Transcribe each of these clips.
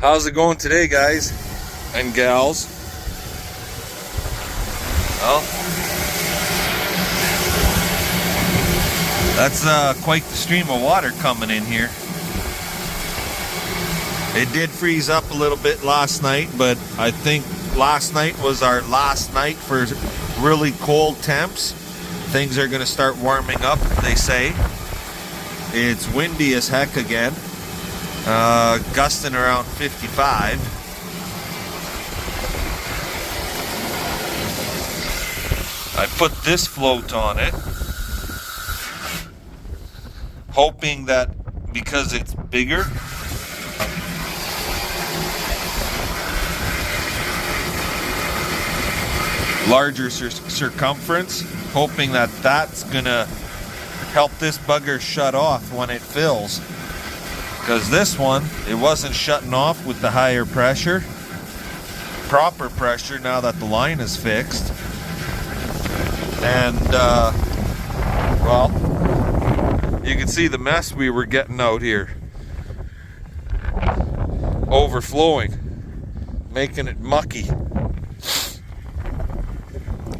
How's it going today, guys and gals? Well, that's quite the stream of water coming in here. It did freeze up a little bit last night, but I think last night was our last night for really cold temps. Things are going to start warming up, they say. It's windy as heck again. Gusting around 55. I put this float on it, hoping that because it's bigger, larger circumference, hoping that that's gonna help this bugger shut off when it fills. Because this one, it wasn't shutting off with the higher pressure, proper pressure, now that the line is fixed. And, well, you can see the mess we were getting out here. Overflowing, making it mucky.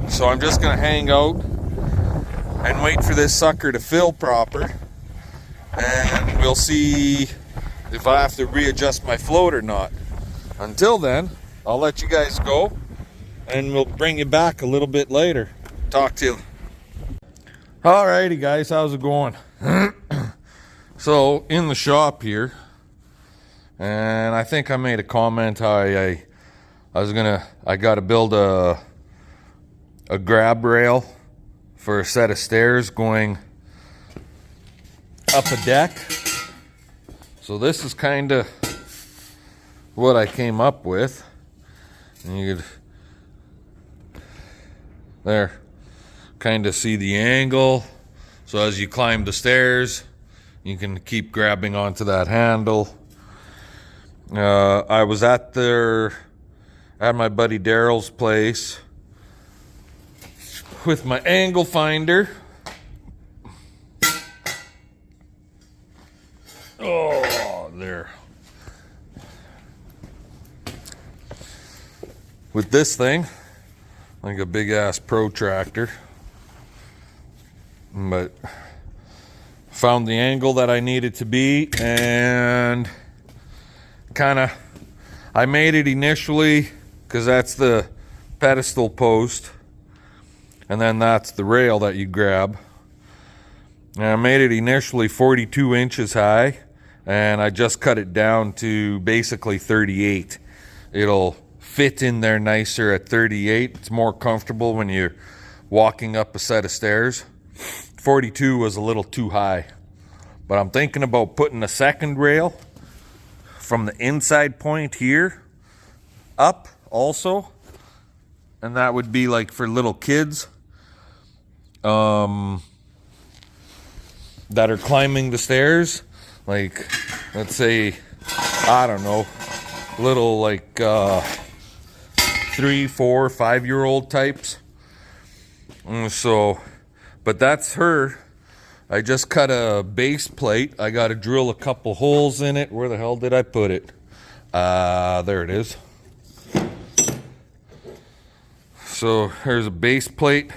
So I'm just gonna hang out and wait for this sucker to fill proper. And we'll see if I have to readjust my float or not. Until then, I'll let you guys go and we'll bring you back a little bit later. Talk to you. Alrighty guys, how's it going? So in the shop here, and I think I made a comment how I gotta build a grab rail for a set of stairs going up a deck. So this is kind of what I came up with. And you could there kind of see the angle. So as you climb the stairs, you can keep grabbing onto that handle. I was at my buddy Daryl's place with my angle finder. Oh, there. With this thing, like a big ass protractor. But found the angle that I needed to be, and I made it initially because that's the pedestal post, and then that's the rail that you grab. And I made it initially 42 inches high, and I just cut it down to basically 38. It'll fit in there nicer at 38. It's more comfortable when you're walking up a set of stairs. 42 was a little too high, but I'm thinking about putting a second rail from the inside point here up also, and that would be like for little kids that are climbing the stairs, like let's say, I don't know, little like 3, 4, 5-year-old types. So, but that's her. I just cut a base plate. I got to drill a couple holes in it. Where the hell did I put it? There it is. So here's a base plate.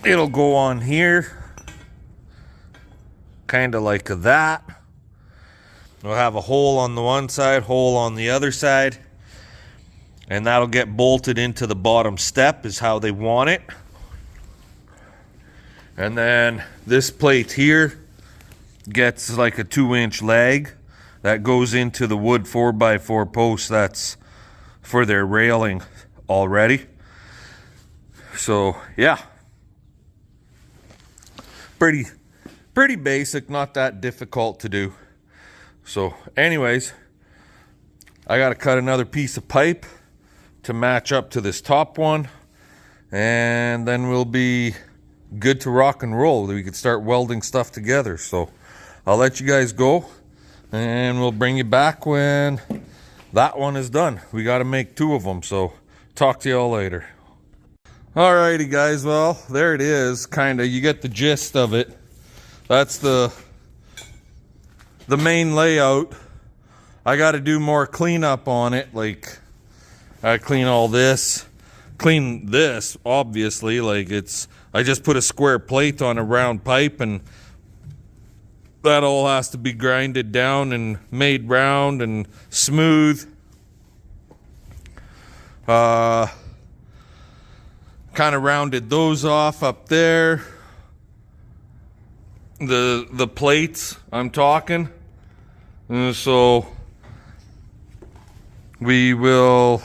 It'll go on here, kind of like that. We'll have a hole on the one side, hole on the other side, and that'll get bolted into the bottom step is how they want it. And then this plate here gets like a 2-inch leg that goes into the wood 4x4 post that's for their railing already. So yeah, pretty basic, not that difficult to do. So anyways, I got to cut another piece of pipe to match up to this top one, and then we'll be good to rock and roll. We could start welding stuff together. So I'll let you guys go, and we'll bring you back when that one is done. We got to make 2 of them, so talk to y'all later. Alrighty guys, well there it is, kind of, you get the gist of it. That's the the main layout. I got to do more cleanup on it. Like, I clean all this, clean this, obviously. Like, I just put a square plate on a round pipe, and that all has to be grinded down and made round and smooth. Kind of rounded those off up there. The plates I'm talking. So we will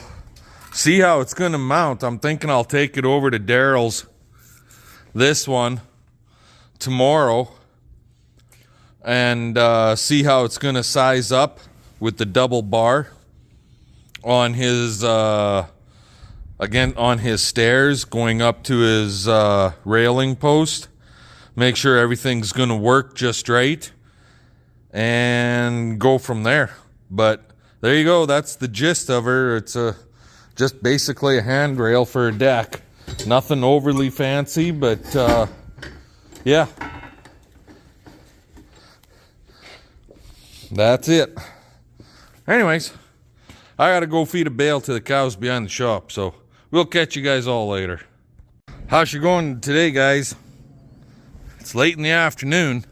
see how it's going to mount. I'm thinking I'll take it over to Daryl's, this one, tomorrow, and see how it's going to size up with the double bar on his again on his stairs going up to his railing post. Make sure everything's going to work just right and go from there. But there you go. That's the gist of her. It's just basically a handrail for a deck. Nothing overly fancy, but yeah. That's it. Anyways, I gotta go feed a bale to the cows behind the shop, so we'll catch you guys all later. How's you going today, guys? It's late in the afternoon.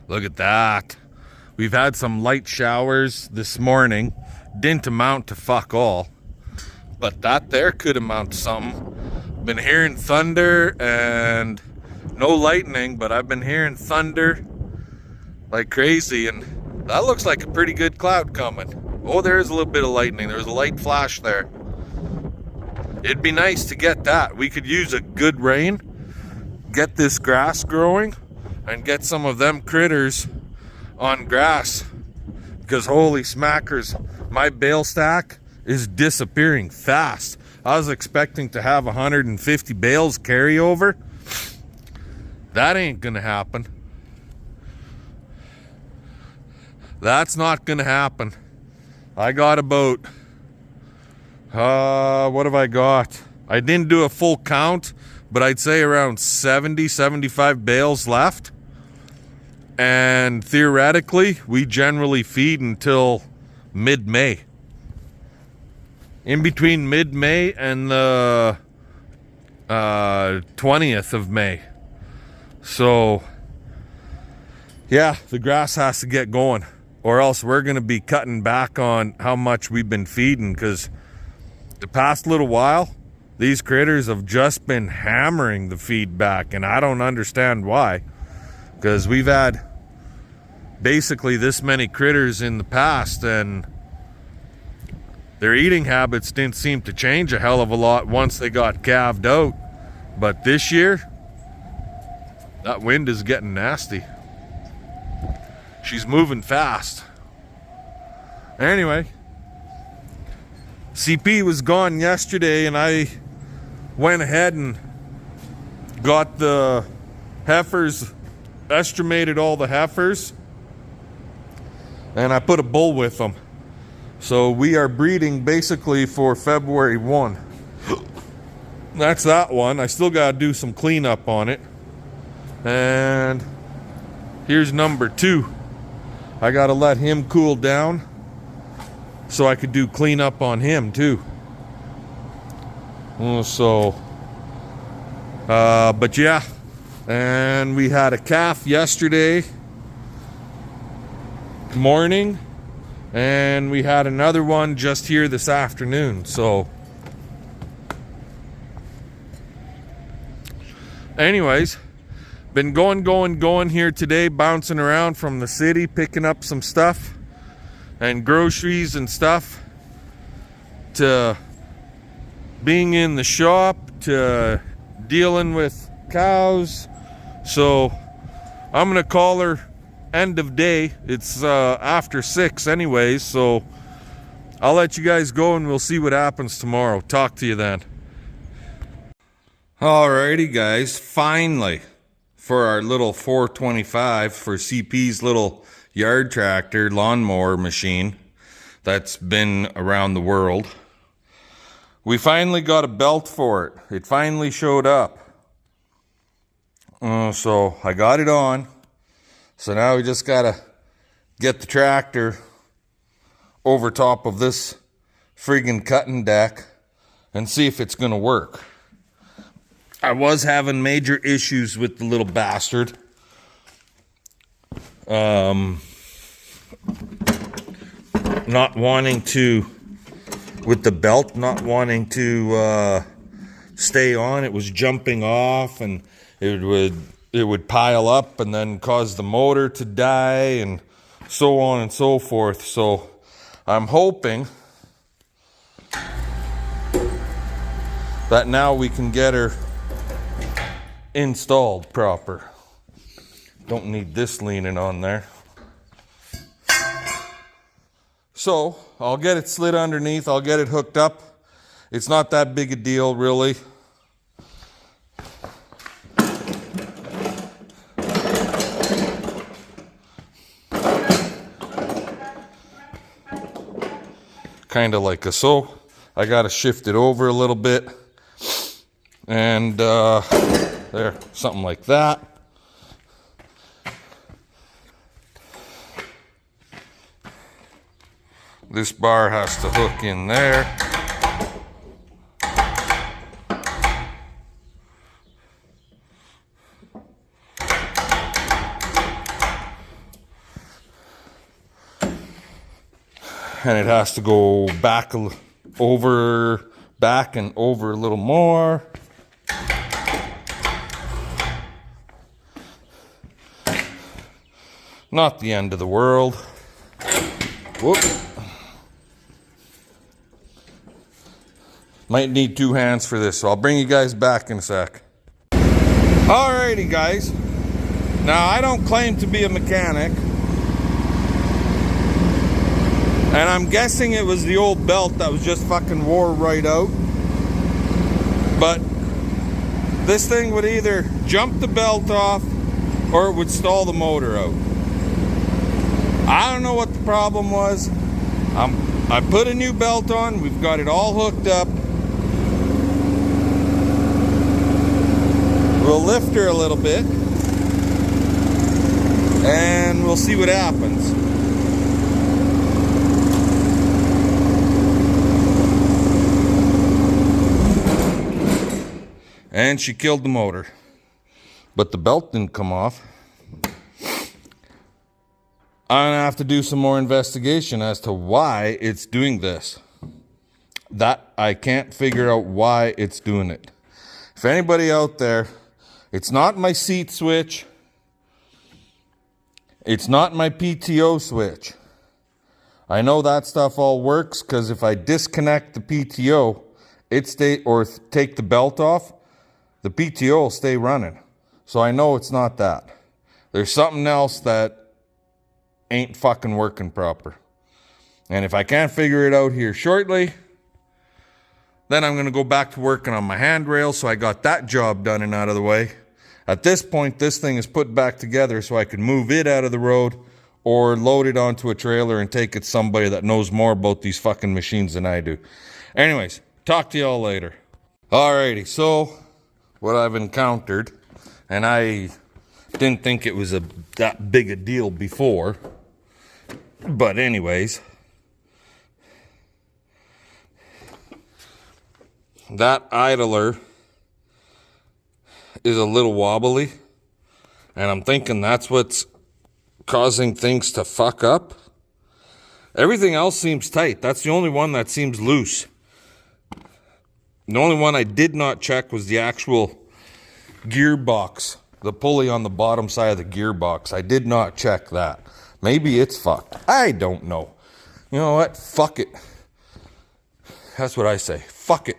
Look at that. We've had some light showers this morning. Didn't amount to fuck all, but that there could amount to something. Been hearing thunder and no lightning, but I've been hearing thunder like crazy, and that looks like a pretty good cloud coming. Oh, there is a little bit of lightning. There's a light flash there. It'd be nice to get that. We could use a good rain, get this grass growing, and get some of them critters on grass. Because holy smackers, my bale stack is disappearing fast. I was expecting to have 150 bales carry over. That ain't gonna happen. That's not gonna happen. I got about what have I got? I didn't do a full count, but I'd say around 75 bales left. And theoretically, we generally feed until mid-May. In between mid-May and the 20th of May. So, yeah, the grass has to get going, or else we're going to be cutting back on how much we've been feeding, because the past little while, these critters have just been hammering the feed back, and I don't understand why, because we've had basically this many critters in the past, and their eating habits didn't seem to change a hell of a lot once they got calved out. But this year, that wind is getting nasty. She's moving fast. Anyway, CP was gone yesterday, and I went ahead and got the heifers, estimated all the heifers, and I put a bull with them. So we are breeding basically for February 1. That's that one. I still got to do some cleanup on it. And here's number 2. I got to let him cool down so I could do cleanup on him too. So, but yeah. And we had a calf yesterday morning, and we had another one just here this afternoon. So anyways, been going here today, bouncing around from the city, picking up some stuff and groceries and stuff, to being in the shop, to dealing with cows. So I'm gonna call her end of day. It's after 6 anyways, so I'll let you guys go and we'll see what happens tomorrow. Talk to you then. Alrighty guys, finally, for our little 425 for CP's little yard tractor lawnmower machine that's been around the world, we finally got a belt for it. It finally showed up. So I got it on. So now we just gotta get the tractor over top of this friggin' cutting deck and see if it's gonna work. I was having major issues with the little bastard. Not wanting to, with the belt, not wanting to stay on. It was jumping off, and it would pile up and then cause the motor to die, and so on and so forth. So I'm hoping that now we can get her installed proper. Don't need this leaning on there. So I'll get it slid underneath. I'll get it hooked up. It's not that big a deal, really. Kind of like a so. I got to shift it over a little bit. And there, something like that. This bar has to hook in there. And it has to go back and over a little more. Not the end of the world. Whoop. Might need 2 hands for this, so I'll bring you guys back in a sec. Alrighty, guys. Now, I don't claim to be a mechanic. And I'm guessing it was the old belt that was just fucking wore right out. But this thing would either jump the belt off or it would stall the motor out. I don't know what the problem was. I put a new belt on. We've got it all hooked up. We'll lift her a little bit and we'll see what happens. And she killed the motor, but the belt didn't come off. I'm gonna have to do some more investigation as to why it's doing this. That I can't figure out why it's doing it. If anybody out there, it's not my seat switch. It's not my PTO switch. I know that stuff all works because if I disconnect the PTO, or take the belt off, the PTO will stay running. So I know it's not that. There's something else that ain't fucking working proper. And if I can't figure it out here shortly, then I'm going to go back to working on my handrail. So I got that job done and out of the way. At this point, this thing is put back together so I can move it out of the road or load it onto a trailer and take it to somebody that knows more about these fucking machines than I do. Anyways, talk to y'all later. Alrighty, so what I've encountered, and I didn't think it was that big a deal before, but anyways, that idler is a little wobbly, and I'm thinking that's what's causing things to fuck up. Everything else seems tight. That's the only one that seems loose. The only one I did not check was the actual gearbox, the pulley on the bottom side of the gearbox. I did not check that. Maybe it's fucked. I don't know. You know what? Fuck it. That's what I say. Fuck it.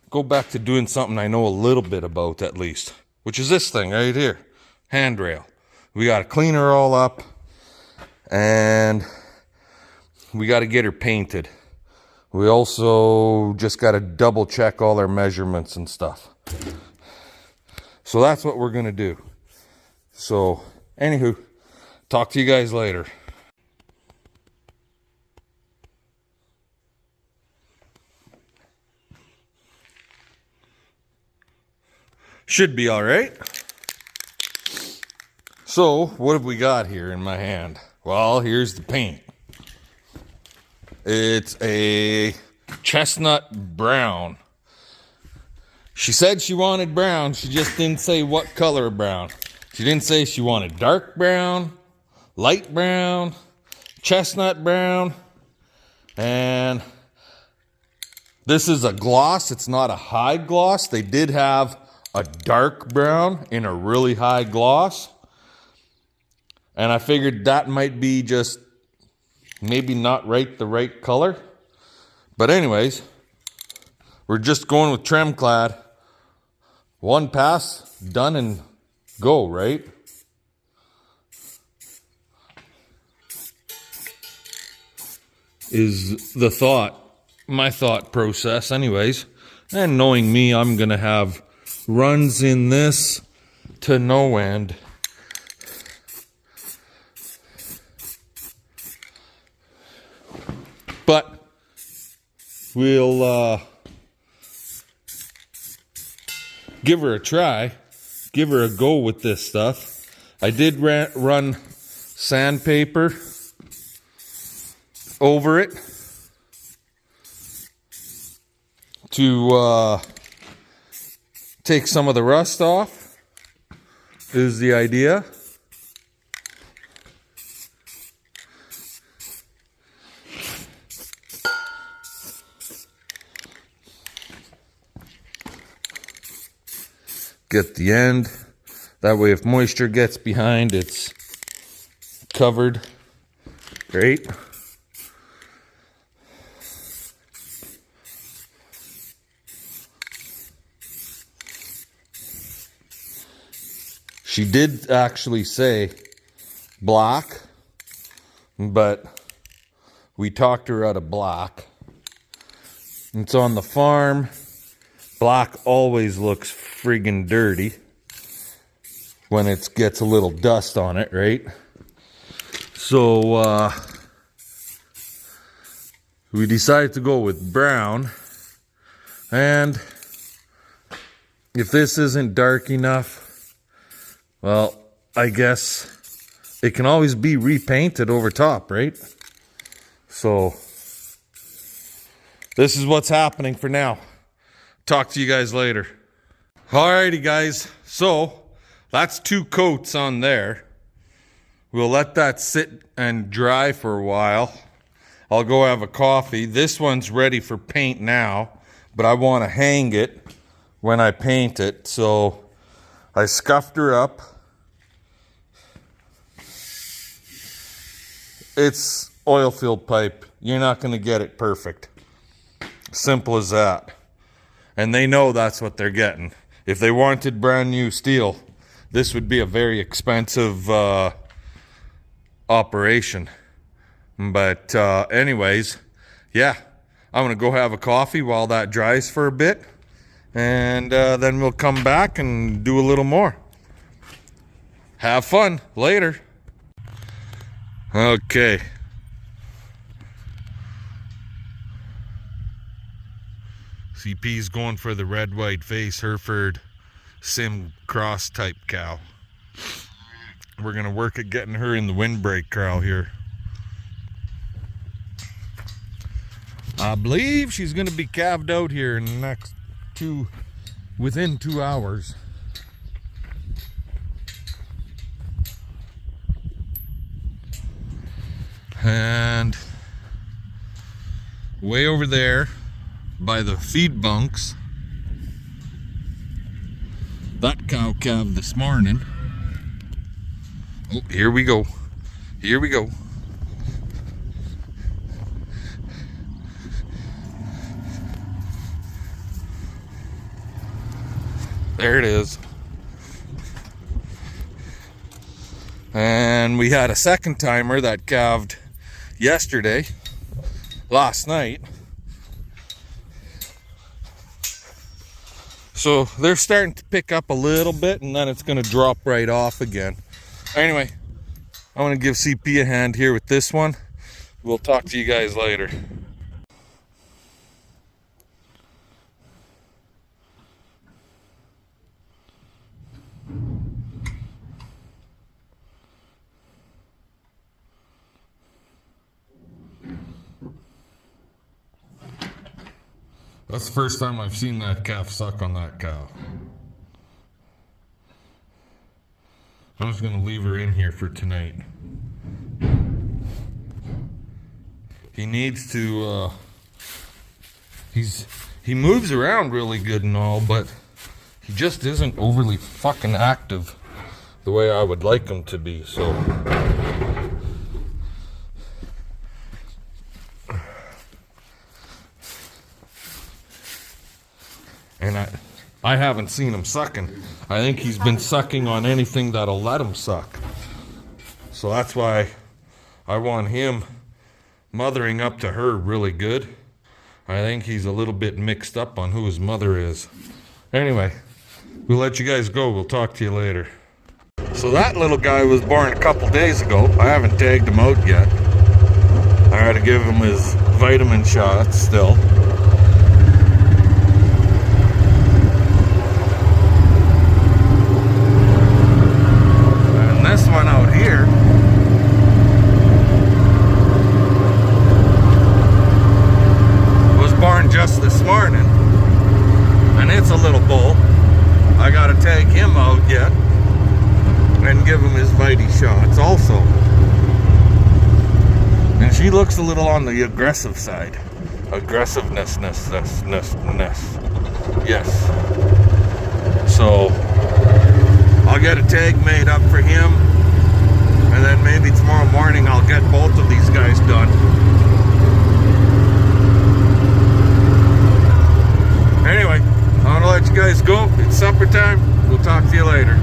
Go back to doing something I know a little bit about at least, which is this thing right here. Handrail. We got to clean her all up and we got to get her painted. We also just got to double check all our measurements and stuff. So that's what we're going to do. So, anywho, talk to you guys later. Should be all right. So, what have we got here in my hand? Well, here's the paint. It's a chestnut brown. She said she wanted brown. She just didn't say what color of brown. She didn't say she wanted dark brown, light brown, chestnut brown. And this is a gloss. It's not a high gloss. They did have a dark brown in a really high gloss. And I figured that might be just maybe not the right color. But anyways, we're just going with trim clad. One pass, done and go, right? Is the thought, my thought process anyways. And knowing me, I'm gonna have runs in this to no end. But we'll give her a try, give her a go with this stuff. I did run sandpaper over it to take some of the rust off, is the idea. Get the end. That way if moisture gets behind, it's covered. Great. She did actually say black, but we talked her out of black. It's on the farm. Black always looks friggin' dirty when it gets a little dust on it, right? So we decided to go with brown. And if this isn't dark enough, well, I guess it can always be repainted over top, right? So this is what's happening for now. Talk to you guys later. Alrighty guys, so that's 2 coats on there. We'll let that sit and dry for a while. I'll go have a coffee. This one's ready for paint now, but I want to hang it when I paint it. So I scuffed her up. It's oil-filled pipe. You're not going to get it perfect. Simple as that. And they know that's what they're getting. If they wanted brand new steel, this would be a very expensive operation. But anyways, yeah, I'm gonna go have a coffee while that dries for a bit, and then we'll come back and do a little more. Have fun later. Okay. CP's going for the red, white face Hereford Sim Cross type cow. We're gonna work at getting her in the windbreak corral here. I believe she's gonna be calved out here in the next within 2 hours. And way over there by the feed bunks, that cow calved this morning. Oh, here we go. Here we go. There it is. And we had a second timer that calved last night. So they're starting to pick up a little bit, and then it's going to drop right off again. Anyway, I'm going to give CP a hand here with this one. We'll talk to you guys later. That's the first time I've seen that calf suck on that cow. I'm just gonna leave her in here for tonight. He needs to, he moves around really good and all, but he just isn't overly fucking active the way I would like him to be, so. And I haven't seen him sucking. I think he's been sucking on anything that'll let him suck. So that's why I want him mothering up to her really good. I think he's a little bit mixed up on who his mother is. Anyway, we'll let you guys go. We'll talk to you later. So that little guy was born a couple days ago. I haven't tagged him out yet. I gotta give him his vitamin shots still. And this one out here was born just this morning. And it's a little bull. I gotta tag him out yet and give him his Vitae shots also. And she looks a little on the aggressive side. Aggressiveness. Yes. So I'll get a tag made up for him, and then maybe tomorrow morning I'll get both of these guys done. Anyway, I'm gonna let you guys go. It's supper time. We'll talk to you later.